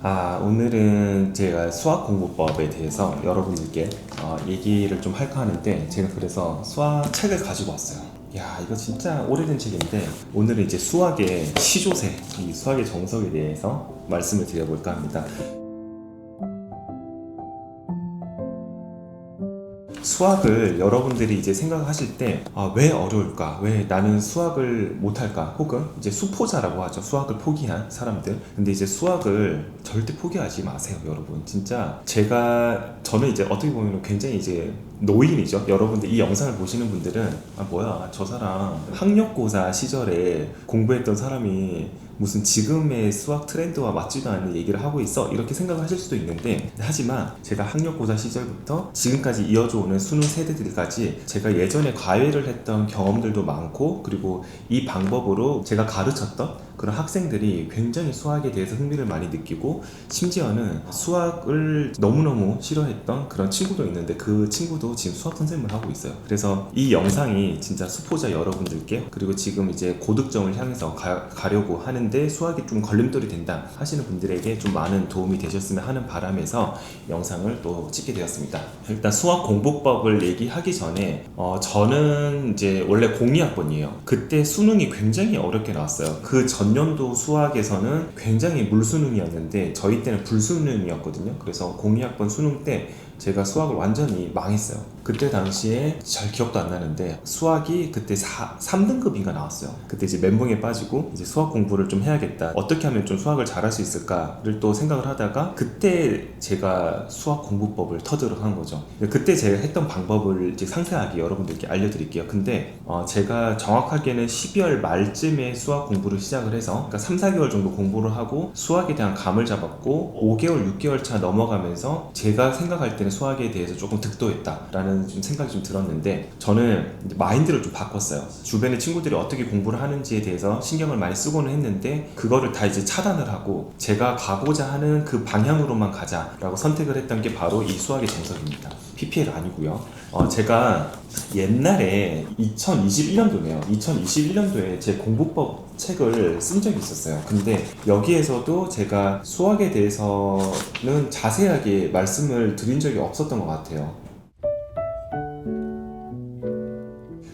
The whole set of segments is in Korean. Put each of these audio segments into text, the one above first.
오늘은 제가 수학 공부법에 대해서 여러분들께 얘기를 좀 할까 하는데, 제가 그래서 수학 책을 가지고 왔어요. 야, 이거 진짜 오래된 책인데, 오늘은 이제 수학의 시조새, 이 수학의 정석에 대해서 말씀을 드려볼까 합니다. 수학을 여러분들이 이제 생각하실 때, 왜 어려울까? 왜 나는 수학을 못할까? 혹은 이제 수포자라고 하죠. 수학을 포기한 사람들. 근데 이제 수학을 절대 포기하지 마세요, 여러분. 진짜 저는 이제 어떻게 보면 굉장히 이제 노인이죠. 여러분들 이 영상을 보시는 분들은, 뭐야, 저 사람 학력고사 시절에 공부했던 사람이 무슨 지금의 수학 트렌드와 맞지도 않는 얘기를 하고 있어, 이렇게 생각하실 수도 있는데, 하지만 제가 학력고사 시절부터 지금까지 이어져 오는 수능 세대들까지 제가 예전에 과외를 했던 경험들도 많고, 그리고 이 방법으로 제가 가르쳤던 그런 학생들이 굉장히 수학에 대해서 흥미를 많이 느끼고, 심지어는 수학을 너무너무 싫어했던 그런 친구도 있는데, 그 친구도 지금 수학 선생님을 하고 있어요. 그래서 이 영상이 진짜 수포자 여러분들께, 그리고 지금 이제 고득점을 향해서 가려고 하는데 수학이 좀 걸림돌이 된다 하시는 분들에게 좀 많은 도움이 되셨으면 하는 바람에서 영상을 또 찍게 되었습니다. 일단 수학 공부법을 얘기하기 전에, 저는 이제 원래 02학번이에요. 그때 수능이 굉장히 어렵게 나왔어요. 그 전년도 수학에서는 굉장히 물수능이었는데 저희 때는 불수능이었거든요. 그래서 02학번 수능 때 제가 수학을 완전히 망했어요. 그때 당시에 잘 기억도 안 나는데 수학이 그때 3등급인가 나왔어요. 그때 이제 멘붕에 빠지고 이제 수학 공부를 좀 해야겠다, 어떻게 하면 좀 수학을 잘할 수 있을까를 또 생각을 하다가, 그때 제가 수학 공부법을 터득을 한 거죠. 그때 제가 했던 방법을 이제 상세하게 여러분들께 알려드릴게요. 근데 제가 정확하게는 12월 말쯤에 수학 공부를 시작을 해서, 그러니까 3, 4개월 정도 공부를 하고 수학에 대한 감을 잡았고, 5개월, 6개월 차 넘어가면서 제가 생각할 때는 수학에 대해서 조금 득도했다라는 좀 생각이 좀 들었는데, 저는 마인드를 좀 바꿨어요. 주변의 친구들이 어떻게 공부를 하는지에 대해서 신경을 많이 쓰고는 했는데, 그거를 다 이제 차단을 하고 제가 가고자 하는 그 방향으로만 가자라고 선택을 했던 게 바로 이 수학의 정석입니다. PPL 아니고요. 제가 옛날에 2021년도네요. 2021년도에 제 공부법 책을 쓴 적이 있었어요. 근데 여기에서도 제가 수학에 대해서는 자세하게 말씀을 드린 적이 없었던 것 같아요.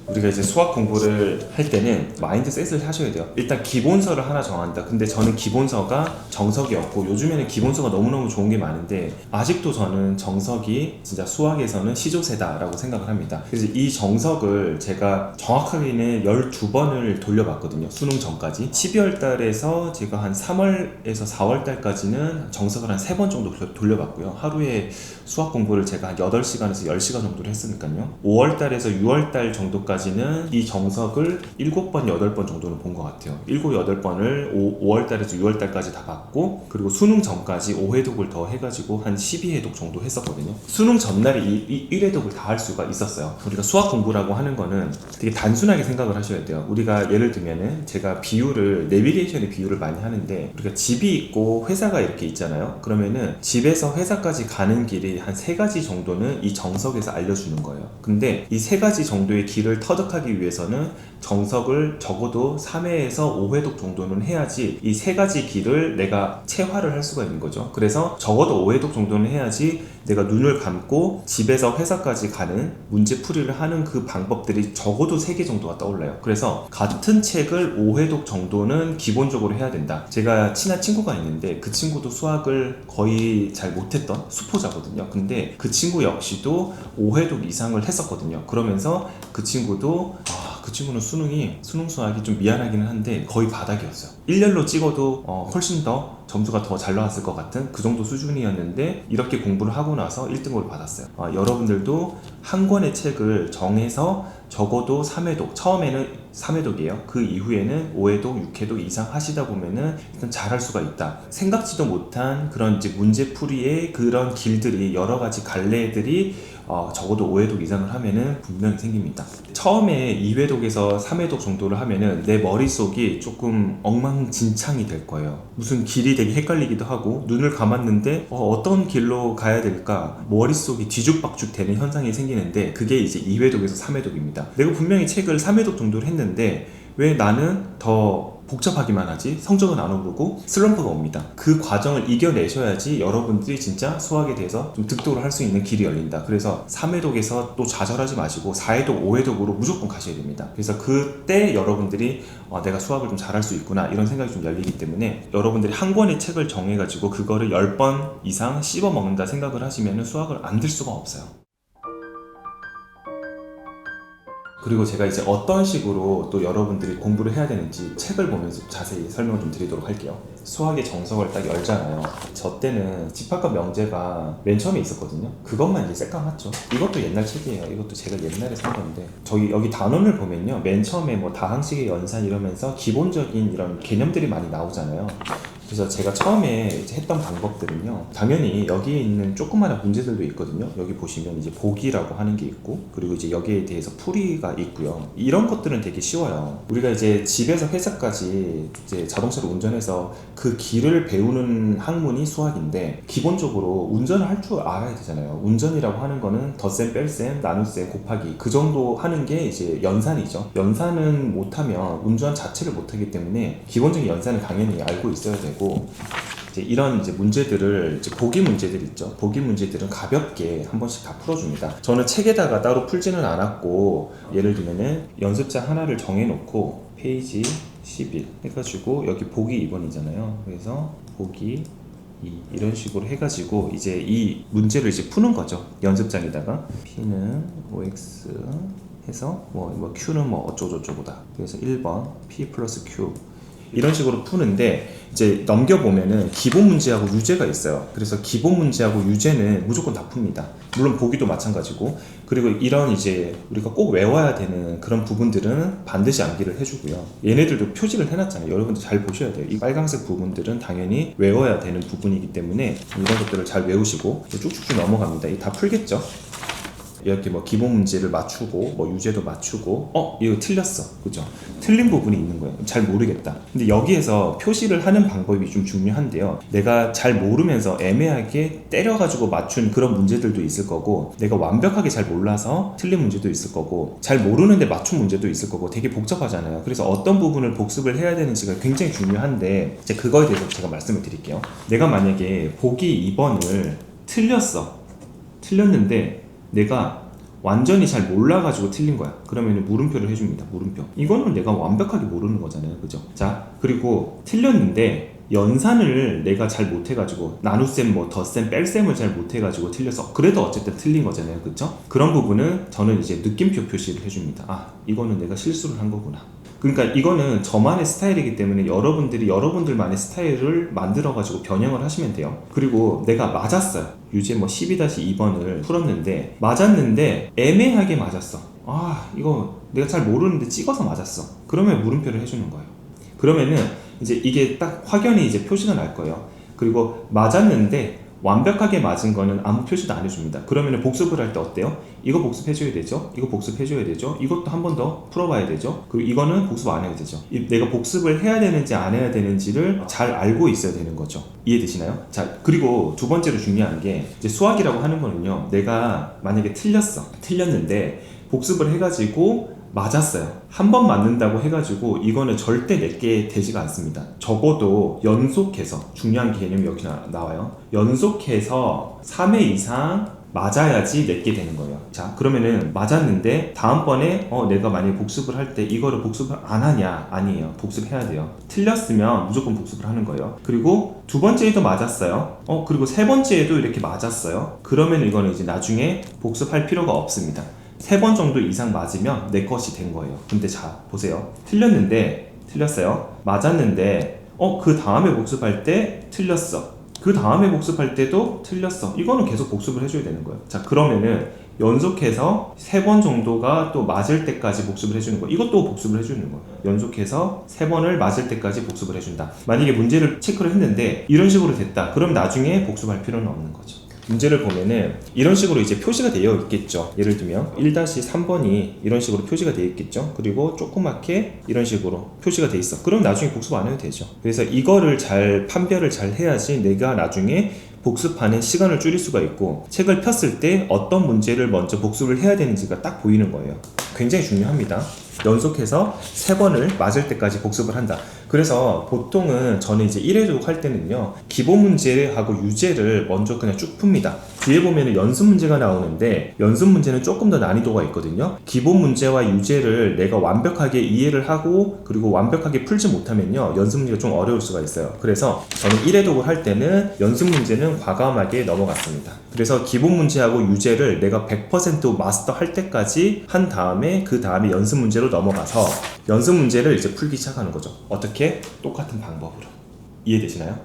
우리가 이제 수학 공부를 할 때는 마인드셋을 하셔야 돼요. 일단 기본서를 하나 정한다. 근데 저는 기본서가 정석이었고, 요즘에는 기본서가 너무너무 좋은 게 많은데 아직도 저는 정석이 진짜 수학에서는 시조새다라고 생각을 합니다. 그래서 이 정석을 제가 정확하게는 12번을 돌려봤거든요. 수능 전까지. 12월 달에서 제가 한 3월에서 4월 달까지는 정석을 한 3번 정도 돌려봤고요. 하루에 수학 공부를 제가 한 8시간에서 10시간 정도를 했으니까요. 5월 달에서 6월 달 정도까지는 이 정석을 7번, 8번 정도는 본 것 같아요. 7, 8번을 5월 달에서 6월 달까지 다 봤고, 그리고 수능 전까지 5회독을 더 해가지고 한 12회독 정도 했었거든요. 수능 전날에 이 1회독을 다 할 수가 있었어요. 우리가 수학 공부라고 하는 거는 되게 단순하게 생각을 하셔야 돼요. 우리가 예를 들면은, 제가 내비게이션의 비유를 많이 하는데, 우리가 집이 있고 회사가 이렇게 있잖아요. 그러면은 집에서 회사까지 가는 길이 한 3가지 정도는 이 정석에서 알려주는 거예요. 근데 이 3가지 정도의 길을 터득하기 위해서는 정석을 적어도 3회에서 5회독 정도는 해야지 이 3가지 길을 내가 체화를 할 수가 있는 거죠. 그래서 적어도 5회독 정도는 해야지 내가 눈을 감고 집에서 회사까지 가는 문제 풀이를 하는 그 방법들이 적어도 3개 정도가 떠올라요. 그래서 같은 책을 5회독 정도는 기본적으로 해야 된다. 제가 친한 친구가 있는데 그 친구도 수학을 거의 잘 못했던 수포자거든요. 근데 그 친구 역시도 5회독 이상을 했었거든요. 그러면서 그 친구도 그 친구는 수능 수학이 좀 미안하기는 한데 거의 바닥이었어요. 1년로 찍어도 훨씬 더 점수가 더 잘 나왔을 것 같은 그 정도 수준이었는데, 이렇게 공부를 하고 나서 1등으로 받았어요. 여러분들도 한 권의 책을 정해서 적어도 3회독, 처음에는 3회독이에요. 그 이후에는 5회독, 6회독 이상 하시다 보면은 일단 잘할 수가 있다. 생각지도 못한 그런 이제 문제풀이의 그런 길들이, 여러 가지 갈래들이 적어도 5회독 이상을 하면은 분명히 생깁니다. 처음에 2회독에서 3회독 정도를 하면은 내 머릿속이 조금 엉망진창이 될 거예요. 무슨 길이 되게 헷갈리기도 하고, 눈을 감았는데 어떤 길로 가야 될까 머릿속이 뒤죽박죽 되는 현상이 생기는데, 그게 이제 2회독에서 3회독입니다. 내가 분명히 책을 3회독 정도를 했는데 왜 나는 더 복잡하기만 하지 성적은 안 오르고 슬럼프가 옵니다. 그 과정을 이겨내셔야지 여러분들이 진짜 수학에 대해서 좀 득도를 할 수 있는 길이 열린다. 그래서 3회독에서 또 좌절하지 마시고 4회독, 5회독으로 무조건 가셔야 됩니다. 그래서 그때 여러분들이 내가 수학을 좀 잘할 수 있구나 이런 생각이 좀 열리기 때문에 여러분들이 한 권의 책을 정해가지고 그거를 10번 이상 씹어 먹는다 생각을 하시면 수학을 안 들 수가 없어요. 그리고 제가 이제 어떤 식으로 또 여러분들이 공부를 해야 되는지 책을 보면서 자세히 설명을 좀 드리도록 할게요. 수학의 정석을 딱 열잖아요. 저 때는 집합과 명제가 맨 처음에 있었거든요. 그것만 이제 새까맣죠. 이것도 옛날 책이에요. 이것도 제가 옛날에 산 건데 저희 여기 단원을 보면요, 맨 처음에 뭐 다항식의 연산 이러면서 기본적인 이런 개념들이 많이 나오잖아요. 그래서 제가 처음에 이제 했던 방법들은요, 당연히 여기에 있는 조그마한 문제들도 있거든요. 여기 보시면 이제 보기라고 하는 게 있고, 그리고 이제 여기에 대해서 풀이가 있고요. 이런 것들은 되게 쉬워요. 우리가 이제 집에서 회사까지 이제 자동차를 운전해서 그 길을 배우는 학문이 수학인데, 기본적으로 운전을 할 줄 알아야 되잖아요. 운전이라고 하는 거는 덧셈, 뺄셈, 나눗셈, 곱하기 그 정도 하는 게 이제 연산이죠. 연산은 못하면 운전 자체를 못하기 때문에 기본적인 연산은 당연히 알고 있어야 되고, 이제 이런 이제 문제들을 이제 보기 문제들 있죠. 보기 문제들은 가볍게 한 번씩 다 풀어줍니다. 저는 책에다가 따로 풀지는 않았고, 예를 들면은 연습장 하나를 정해놓고 페이지 11 해가지고 여기 보기 2번이잖아요. 그래서 보기 2 이런 식으로 해가지고 이제 이 문제를 이제 푸는 거죠. 연습장에다가 P는 OX 해서 뭐 Q는 뭐 어쩌고저쩌고다. 그래서 1번 P 플러스 Q 이런 식으로 푸는데, 이제 넘겨보면은 기본 문제하고 유제가 있어요. 그래서 기본 문제하고 유제는 무조건 다 풉니다. 물론 보기도 마찬가지고, 그리고 이런 이제 우리가 꼭 외워야 되는 그런 부분들은 반드시 암기를 해주고요. 얘네들도 표지를 해놨잖아요. 여러분들 잘 보셔야 돼요. 이 빨간색 부분들은 당연히 외워야 되는 부분이기 때문에 이런 것들을 잘 외우시고 쭉쭉쭉 넘어갑니다. 이거 다 풀겠죠? 이렇게 뭐 기본 문제를 맞추고 뭐 유제도 맞추고 이거 틀렸어, 그죠? 틀린 부분이 있는 거예요. 잘 모르겠다. 근데 여기에서 표시를 하는 방법이 좀 중요한데요, 내가 잘 모르면서 애매하게 때려가지고 맞춘 그런 문제들도 있을 거고, 내가 완벽하게 잘 몰라서 틀린 문제도 있을 거고, 잘 모르는데 맞춘 문제도 있을 거고, 되게 복잡하잖아요. 그래서 어떤 부분을 복습을 해야 되는지가 굉장히 중요한데, 이제 그거에 대해서 제가 말씀을 드릴게요. 내가 만약에 보기 2번을 틀렸는데 내가 완전히 잘 몰라가지고 틀린 거야. 그러면 물음표를 해줍니다. 물음표. 이거는 내가 완벽하게 모르는 거잖아요. 그죠? 자, 그리고 틀렸는데 연산을 내가 잘 못해가지고, 나눗셈, 뭐 덧셈, 뺄셈을 잘 못해가지고 틀려서, 그래도 어쨌든 틀린 거잖아요. 그죠? 그런 부분은 저는 이제 느낌표 표시를 해줍니다. 이거는 내가 실수를 한 거구나. 그러니까 이거는 저만의 스타일이기 때문에 여러분들이 여러분들만의 스타일을 만들어가지고 변형을 하시면 돼요. 그리고 내가 맞았어요. 유제 뭐 12-2번을 풀었는데 맞았는데 애매하게 맞았어. 이거 내가 잘 모르는데 찍어서 맞았어. 그러면 물음표를 해주는 거예요. 그러면은 이제 이게 딱 확연히 이제 표시가 날 거예요. 그리고 맞았는데 완벽하게 맞은 거는 아무 표시도 안 해줍니다. 그러면 복습을 할 때 어때요? 이거 복습해줘야 되죠? 이거 복습해줘야 되죠? 이것도 한 번 더 풀어봐야 되죠? 그리고 이거는 복습 안 해야 되죠? 내가 복습을 해야 되는지 안 해야 되는지를 잘 알고 있어야 되는 거죠. 이해되시나요? 자, 그리고 두 번째로 중요한 게, 이제 수학이라고 하는 거는요, 내가 만약에 틀렸는데 복습을 해가지고 맞았어요. 한 번 맞는다고 해가지고 이거는 절대 내게 되지가 않습니다. 적어도 연속해서, 중요한 개념이 여기 나와요. 연속해서 3회 이상 맞아야지 내게 되는 거예요. 자, 그러면은 맞았는데 다음번에 내가 만약에 복습을 할 때 이거를 복습을 안 하냐? 아니에요. 복습해야 돼요. 틀렸으면 무조건 복습을 하는 거예요. 그리고 두 번째에도 맞았어요. 그리고 세 번째에도 이렇게 맞았어요. 그러면 이거는 이제 나중에 복습할 필요가 없습니다. 3번 정도 이상 맞으면 내 것이 된 거예요. 근데 자, 보세요. 틀렸어요. 맞았는데 그 다음에 복습할 때 틀렸어. 그 다음에 복습할 때도 틀렸어. 이거는 계속 복습을 해줘야 되는 거예요. 자, 그러면은 연속해서 3번 정도가 또 맞을 때까지 복습을 해주는 거예요. 이것도 복습을 해주는 거예요. 연속해서 3번을 맞을 때까지 복습을 해준다. 만약에 문제를 체크를 했는데 이런 식으로 됐다. 그럼 나중에 복습할 필요는 없는 거죠. 문제를 보면은 이런 식으로 이제 표시가 되어 있겠죠. 예를 들면 1-3번이 이런 식으로 표시가 되어 있겠죠. 그리고 조그맣게 이런 식으로 표시가 되어 있어. 그럼 나중에 복습 안 해도 되죠. 그래서 이거를 잘 판별을 잘 해야지 내가 나중에 복습하는 시간을 줄일 수가 있고, 책을 폈을 때 어떤 문제를 먼저 복습을 해야 되는지가 딱 보이는 거예요. 굉장히 중요합니다. 연속해서 3번을 맞을 때까지 복습을 한다. 그래서 보통은 저는 이제 1회독 할 때는요, 기본 문제하고 유제를 먼저 그냥 쭉 풉니다. 뒤에 보면은 연습 문제가 나오는데, 연습 문제는 조금 더 난이도가 있거든요. 기본 문제와 유제를 내가 완벽하게 이해를 하고, 그리고 완벽하게 풀지 못하면요, 연습 문제가 좀 어려울 수가 있어요. 그래서 저는 1회독을 할 때는 연습 문제는 과감하게 넘어갔습니다. 그래서 기본 문제하고 유제를 내가 100% 마스터 할 때까지 한 다음에, 그 다음에 연습 문제로 넘어가서 연습 문제를 이제 풀기 시작하는 거죠. 어떻게? 똑같은 방법으로. 이해되시나요?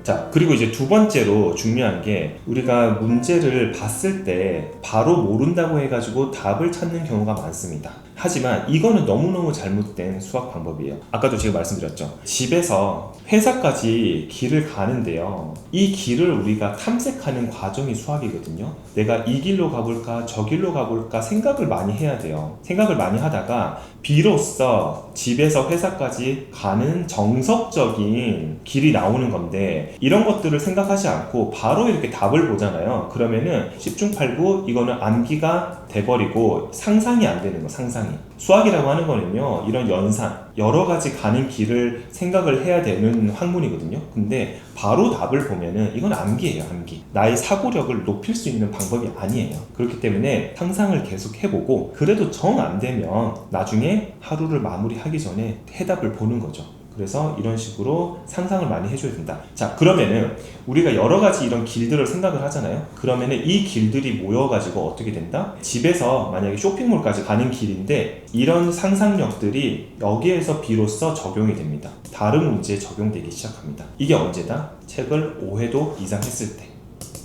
자, 그리고 이제 두 번째로 중요한 게, 우리가 문제를 봤을 때 바로 모른다고 해가지고 답을 찾는 경우가 많습니다. 하지만 이거는 너무너무 잘못된 수학 방법이에요. 아까도 제가 말씀드렸죠. 집에서 회사까지 길을 가는데요, 이 길을 우리가 탐색하는 과정이 수학이거든요. 내가 이 길로 가볼까 저 길로 가볼까 생각을 많이 해야 돼요. 생각을 많이 하다가 비로소 집에서 회사까지 가는 정석적인 길이 나오는 건데, 이런 것들을 생각하지 않고 바로 이렇게 답을 보잖아요. 그러면은 10중 8구 이거는 암기가 돼버리고 상상이 안 되는 거, 상상이. 수학이라고 하는 거는요, 이런 연산, 여러 가지 가는 길을 생각을 해야 되는 학문이거든요. 근데 바로 답을 보면은 이건 암기예요, 암기. 나의 사고력을 높일 수 있는 방법이 아니에요. 그렇기 때문에 상상을 계속 해보고, 그래도 정 안 되면 나중에 하루를 마무리하기 전에 해답을 보는 거죠. 그래서 이런 식으로 상상을 많이 해줘야 된다. 자, 그러면은 우리가 여러 가지 이런 길들을 생각을 하잖아요. 그러면은 이 길들이 모여가지고 어떻게 된다? 집에서 만약에 쇼핑몰까지 가는 길인데, 이런 상상력들이 여기에서 비로소 적용이 됩니다. 다른 문제에 적용되기 시작합니다. 이게 언제다? 책을 5회독 이상 했을 때.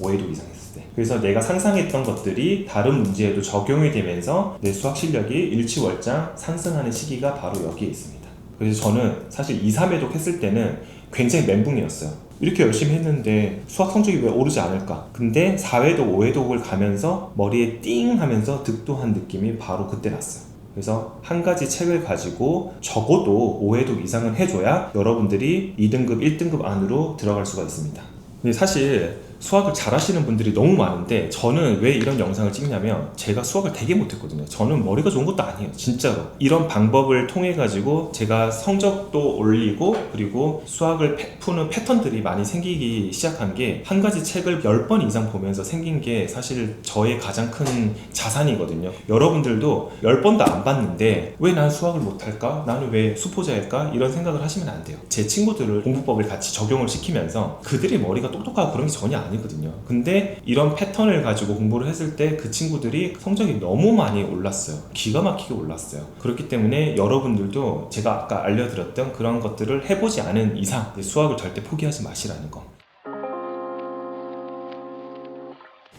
5회독 이상 했을 때. 그래서 내가 상상했던 것들이 다른 문제에도 적용이 되면서 내 수학 실력이 일취월장 상승하는 시기가 바로 여기에 있습니다. 그래서 저는 사실 2, 3회독 했을 때는 굉장히 멘붕이었어요. 이렇게 열심히 했는데 수학 성적이 왜 오르지 않을까? 근데 4회독, 5회독을 가면서 머리에 띵 하면서 득도한 느낌이 바로 그때 났어요. 그래서 한 가지 책을 가지고 적어도 5회독 이상은 해줘야 여러분들이 2등급, 1등급 안으로 들어갈 수가 있습니다. 근데 사실 수학을 잘하시는 분들이 너무 많은데, 저는 왜 이런 영상을 찍냐면, 제가 수학을 되게 못했거든요. 저는 머리가 좋은 것도 아니에요, 진짜로. 이런 방법을 통해 가지고 제가 성적도 올리고, 그리고 수학을 푸는 패턴들이 많이 생기기 시작한 게, 한 가지 책을 10번 이상 보면서 생긴 게 사실 저의 가장 큰 자산이거든요. 여러분들도 10번도 안 봤는데 왜 난 수학을 못할까? 나는 왜 수포자일까? 이런 생각을 하시면 안 돼요. 제 친구들을 공부법을 같이 적용을 시키면서 그들이 머리가 똑똑하고 그런 게 전혀 아니거든요. 근데 이런 패턴을 가지고 공부를 했을 때 그 친구들이 성적이 너무 많이 올랐어요. 기가 막히게 올랐어요. 그렇기 때문에 여러분들도 제가 아까 알려드렸던 그런 것들을 해보지 않은 이상 수학을 절대 포기하지 마시라는 거.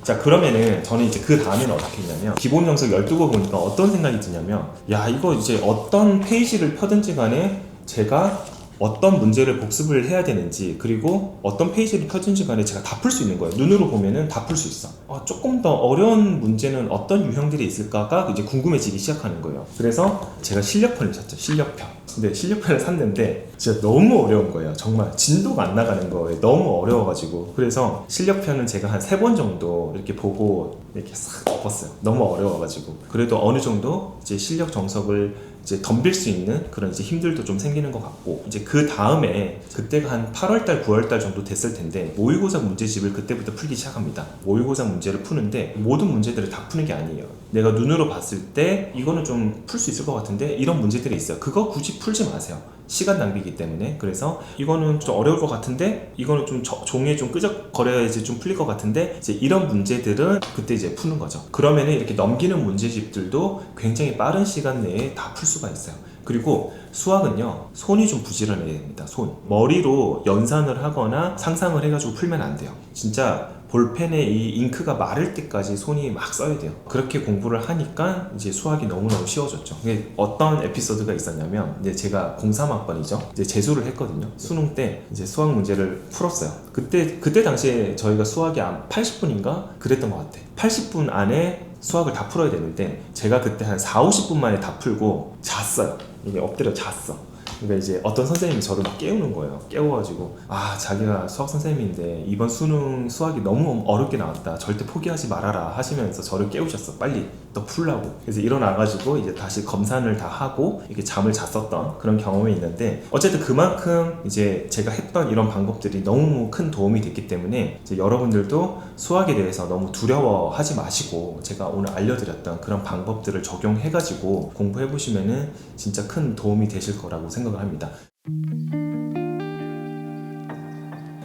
자, 그러면은 저는 이제 그 다음에는 어떻게 했냐면, 기본 영석 12거 보니까 어떤 생각이 드냐면, 야, 이거 이제 어떤 페이지를 펴든지 간에 제가 어떤 문제를 복습을 해야 되는지, 그리고 어떤 페이지를 펴든지 간에 제가 다 풀 수 있는 거예요. 눈으로 보면은 다 풀 수 있어. 조금 더 어려운 문제는 어떤 유형들이 있을까가 이제 궁금해지기 시작하는 거예요. 그래서 제가 실력편을 샀죠. 실력편. 근데 실력편을 샀는데 진짜 너무 어려운 거예요. 정말 진도가 안 나가는 거예요. 너무 어려워가지고. 그래서 실력편은 제가 한 3번 정도 이렇게 보고 이렇게 싹 엎었어요. 너무 어려워가지고. 그래도 어느 정도 이제 실력 정석을 이제 덤빌 수 있는 그런 이제 힘들도 좀 생기는 것 같고, 이제 그 다음에 그때가 한 8월달, 9월달 정도 됐을 텐데, 모의고사 문제집을 그때부터 풀기 시작합니다. 모의고사 문제를 푸는데 모든 문제들을 다 푸는 게 아니에요. 내가 눈으로 봤을 때 이거는 좀 풀 수 있을 것 같은데 이런 문제들이 있어요. 그거 굳이 풀지 마세요. 시간 낭비이기 때문에. 그래서 이거는 좀 어려울 것 같은데 이거는 좀 종이에 좀 끄적거려야지 좀 풀릴 것 같은데, 이제 이런 문제들은 그때 이제 푸는 거죠. 그러면은 이렇게 넘기는 문제집들도 굉장히 빠른 시간 내에 다 풀 수가 있어요. 그리고 수학은요, 손이 좀 부지런해야 됩니다. 손. 머리로 연산을 하거나 상상을 해가지고 풀면 안 돼요. 진짜 볼펜에 이 잉크가 마를 때까지 손이 막 써야 돼요. 그렇게 공부를 하니까 이제 수학이 너무너무 쉬워졌죠. 어떤 에피소드가 있었냐면, 이제 제가 03학번이죠. 이제 재수를 했거든요. 수능 때 이제 수학 문제를 풀었어요. 그때 당시에 저희가 수학이 80분인가 그랬던 것 같아. 80분 안에 수학을 다 풀어야 되는데 제가 그때 한 4, 50분 만에 다 풀고 잤어요. 이게 엎드려 잤어. 그러니까 이제 어떤 선생님이 저를 막 깨우는 거예요. 깨워가지고 자기가 수학 선생님인데 이번 수능 수학이 너무 어렵게 나왔다, 절대 포기하지 말아라 하시면서 저를 깨우셨어. 빨리 너 풀라고. 그래서 일어나가지고 이제 다시 검산을 다 하고 이렇게 잠을 잤었던 그런 경험이 있는데, 어쨌든 그만큼 이제 제가 했던 이런 방법들이 너무 큰 도움이 됐기 때문에 이제 여러분들도 수학에 대해서 너무 두려워하지 마시고 제가 오늘 알려드렸던 그런 방법들을 적용해가지고 공부해보시면은 진짜 큰 도움이 되실 거라고 생각을 합니다.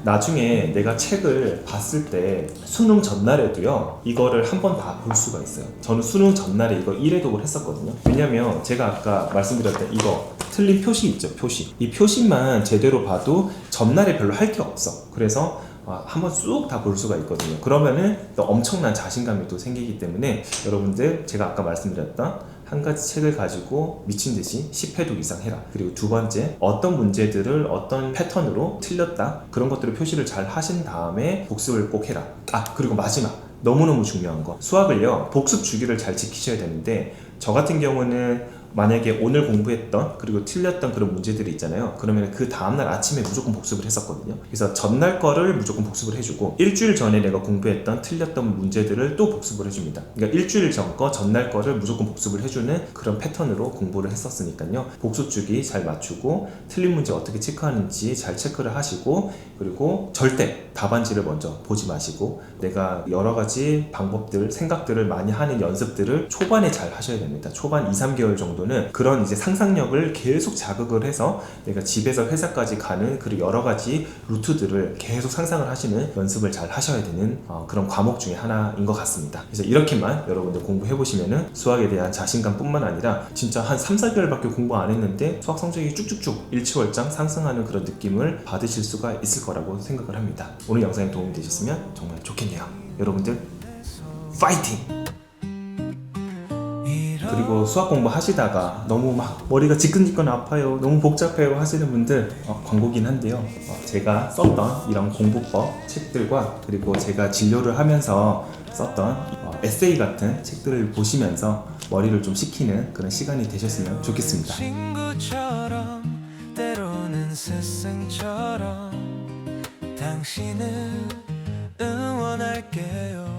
나중에 내가 책을 봤을 때 수능 전날에도요 이거를 한 번 다 볼 수가 있어요. 저는 수능 전날에 이거 1회독을 했었거든요. 왜냐면 제가 아까 말씀드렸던 이거 틀린 표시 있죠, 표시. 이 표시만 제대로 봐도 전날에 별로 할 게 없어. 그래서 한번 쑥 다 볼 수가 있거든요. 그러면은 또 엄청난 자신감이 또 생기기 때문에 여러분들, 제가 아까 말씀드렸던 한 가지 책을 가지고 미친 듯이 10회독 이상 해라. 그리고 두 번째, 어떤 문제들을 어떤 패턴으로 틀렸다, 그런 것들을 표시를 잘 하신 다음에 복습을 꼭 해라. 그리고 마지막, 너무너무 중요한 거, 수학을요 복습 주기를 잘 지키셔야 되는데, 저 같은 경우는 만약에 오늘 공부했던 그리고 틀렸던 그런 문제들이 있잖아요. 그러면 그 다음날 아침에 무조건 복습을 했었거든요. 그래서 전날 거를 무조건 복습을 해주고, 일주일 전에 내가 공부했던 틀렸던 문제들을 또 복습을 해줍니다. 그러니까 일주일 전 거, 전날 거를 무조건 복습을 해주는 그런 패턴으로 공부를 했었으니까요. 복습 주기 잘 맞추고 틀린 문제 어떻게 체크하는지 잘 체크를 하시고, 그리고 절대 답안지를 먼저 보지 마시고 내가 여러 가지 방법들, 생각들을 많이 하는 연습들을 초반에 잘 하셔야 됩니다. 초반 2-3개월 정도는 그런 이제 상상력을 계속 자극을 해서 내가 집에서 회사까지 가는 그 여러 가지 루트들을 계속 상상을 하시는 연습을 잘 하셔야 되는 그런 과목 중에 하나인 것 같습니다. 그래서 이렇게만 여러분들 공부해 보시면은 수학에 대한 자신감뿐만 아니라 진짜 한 3-4개월밖에 공부 안 했는데 수학 성적이 쭉쭉쭉 일치월장 상승하는 그런 느낌을 받으실 수가 있을 거라고 생각을 합니다. 오늘 영상이 도움이 되셨으면 정말 좋겠네요. 여러분들 파이팅! 그리고 수학 공부 하시다가 너무 막 머리가 지끈지끈 아파요, 너무 복잡해요 하시는 분들, 광고긴 한데요, 제가 썼던 이런 공부법 책들과 그리고 제가 진료를 하면서 썼던 에세이 같은 책들을 보시면서 머리를 좀 식히는 그런 시간이 되셨으면 좋겠습니다. 친구처럼, 때로는 스승처럼 당신을 응원할게요.